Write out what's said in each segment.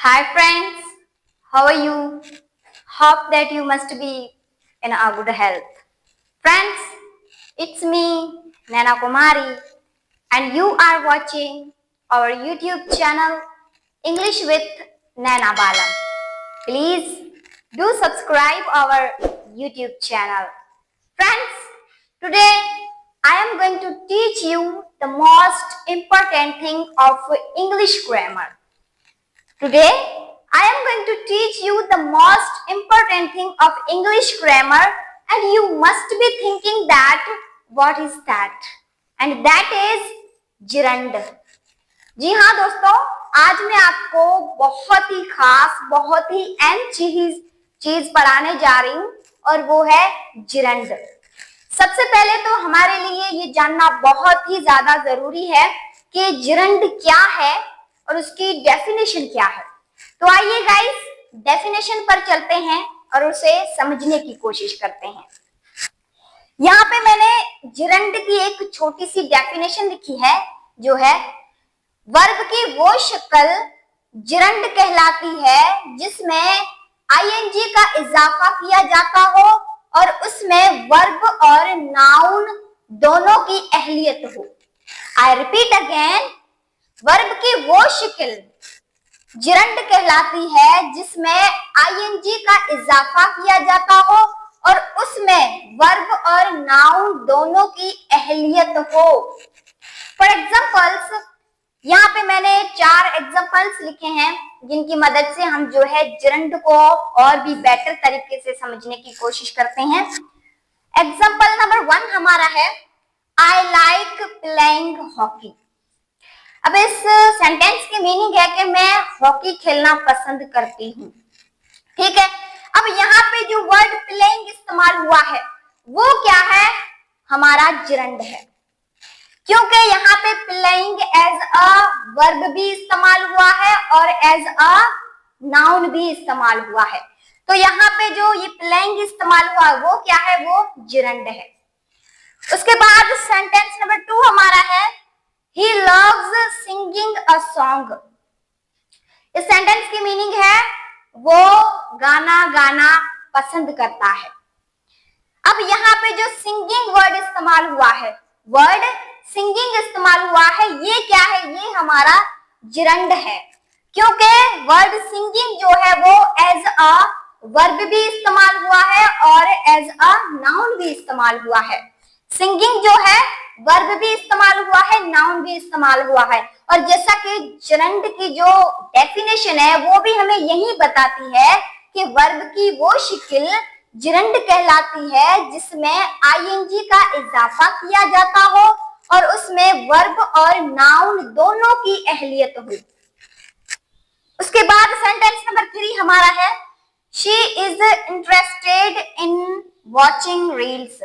Hi friends, how are you? Hope that you must be in a good health. Friends, it's me, Nana Kumari, and you are watching our YouTube channel English with Nana Balam. Please do subscribe our YouTube channel. Friends, today I am going to teach you the most important thing of English grammar. Today, I am going to teach you the most important thing of English grammar, and you must be thinking that what is that? And that is gerund. जी हाँ दोस्तों, आज मैं आपको बहुत ही खास, बहुत ही अहम चीज पढ़ाने जा रही हूँ और वो है जिरंड। सबसे पहले तो हमारे लिए ये जानना बहुत ही ज्यादा जरूरी है कि जिरंड क्या है और उसकी डेफिनेशन क्या है। तो आइए गाइस, डेफिनेशन पर चलते हैं और उसे समझने की कोशिश करते हैं। यहाँ पे मैंने जिरंड की एक छोटी सी डेफिनेशन लिखी है, जो है वर्ब की वो शक्ल जिरंड कहलाती है जिसमें आईएनजी का इजाफा किया जाता हो और उसमें वर्ब और नाउन दोनों की अहलियत हो। आई रिपीट अगेन, वर्ब की वो शक्ल जिरंड कहलाती है जिसमें आईएनजी का इजाफा किया जाता हो और उसमें वर्ब और नाउन दोनों की अहलियत हो। फॉर एग्जाम्पल्स, यहाँ पे मैंने 4 एग्जाम्पल्स लिखे हैं जिनकी मदद से हम जो है जिरंड को और भी बेटर तरीके से समझने की कोशिश करते हैं। एग्जाम्पल नंबर 1 हमारा है, आई लाइक प्लेइंग हॉकी। अब इस सेंटेंस की मीनिंग है कि मैं हॉकी खेलना पसंद करती हूँ। ठीक है, अब यहाँ पे जो वर्ड प्लेइंग इस्तेमाल हुआ है वो क्या है? हमारा जिरंड है, क्योंकि यहाँ पे प्लेइंग एज अ वर्ब भी इस्तेमाल हुआ है और एज अ नाउन भी इस्तेमाल हुआ है। तो यहाँ पे जो ये प्लेइंग इस्तेमाल हुआ वो क्या है? वो जिरंड है। उसके बाद सेंटेंस नंबर 2 हमारा है, He loves singing a song। इस सेंटेंस की मीनिंग है वो गाना गाना पसंद करता है। अब यहाँ पे जो सिंगिंग वर्ड इस्तेमाल हुआ है, वर्ड सिंगिंग इस्तेमाल हुआ है, ये क्या है? ये हमारा जिरंड है, क्योंकि वर्ड सिंगिंग जो है वो एज अ वर्ब भी इस्तेमाल हुआ है और एज अ नाउन भी इस्तेमाल हुआ है। सिंगिंग जो है वर्ब भी इस्तेमाल हुआ है, नाउन भी इस्तेमाल हुआ है। और जैसा कि जिरंड की जो डेफिनेशन है वो भी हमें यही बताती है कि वर्ब की वो शक्ल जिरंड कहलाती है जिसमें आईएनजी का इजाफा किया जाता हो और उसमें वर्ब और नाउन दोनों की अहलियत हो। उसके बाद सेंटेंस नंबर 3 हमारा है, she is interested in watching reels.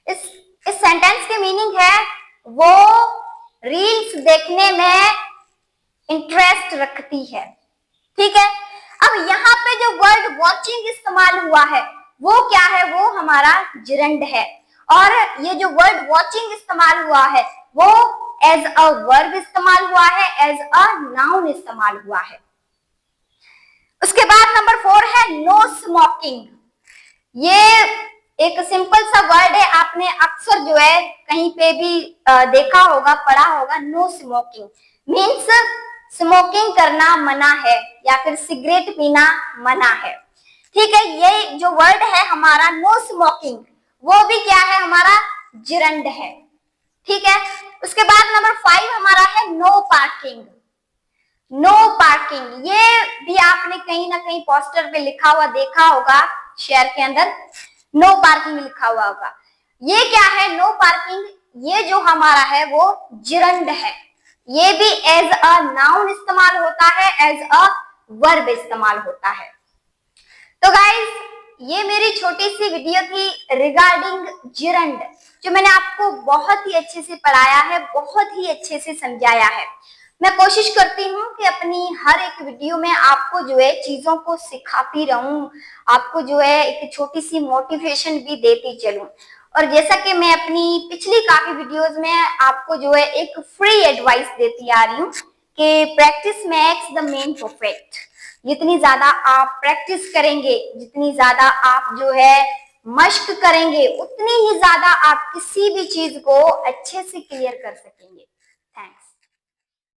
इस सेंटेंस की मीनिंग है वो रील्स देखने में इंटरेस्ट रखती है। ठीक है, अब यहाँ पे जो वर्ड वॉचिंग इस्तेमाल हुआ है वो क्या है? वो हमारा जिरंड है। और ये जो वर्ड वॉचिंग इस्तेमाल हुआ है वो एज अ वर्ब इस्तेमाल हुआ है, एज अ नाउन इस्तेमाल हुआ है। उसके बाद नंबर 4 है, नो स्मोकिंग। ये एक सिंपल सा वर्ड है, आपने अक्सर जो है कहीं पे भी देखा होगा, पढ़ा होगा। नो स्मोकिंग मीन्स स्मोकिंग करना मना है या फिर सिगरेट पीना मना है। ठीक है, ये जो वर्ड है हमारा नो स्मोकिंग वो भी क्या है? हमारा जिरंड है। ठीक है, उसके बाद नंबर 5 हमारा है, नो पार्किंग। नो पार्किंग, ये भी आपने कहीं ना कहीं पोस्टर पे लिखा हुआ देखा होगा, शहर के अंदर नो पार्किंग लिखा हुआ होगा। ये क्या है? नो पार्किंग, ये जो हमारा है वो जिरंड है। ये भी एज अ नाउन इस्तेमाल होता है, एज अ वर्ब इस्तेमाल होता है। तो गाइस, ये मेरी छोटी सी वीडियो थी रिगार्डिंग जिरंड, जो मैंने आपको बहुत ही अच्छे से पढ़ाया है, बहुत ही अच्छे से समझाया है। मैं कोशिश करती हूँ कि अपनी हर एक वीडियो में आपको जो है चीजों को सिखाती रहूं, आपको जो है एक छोटी सी मोटिवेशन भी देती चलूं। और जैसा कि मैं अपनी पिछली काफी वीडियोस में आपको जो है एक फ्री एडवाइस देती आ रही हूँ कि practice makes the man perfect. जितनी ज्यादा आप प्रैक्टिस करेंगे, जितनी ज्यादा आप जो है मश्क करेंगे, उतनी ही ज्यादा आप किसी भी चीज को अच्छे से क्लियर कर सकेंगे। थैंक्स।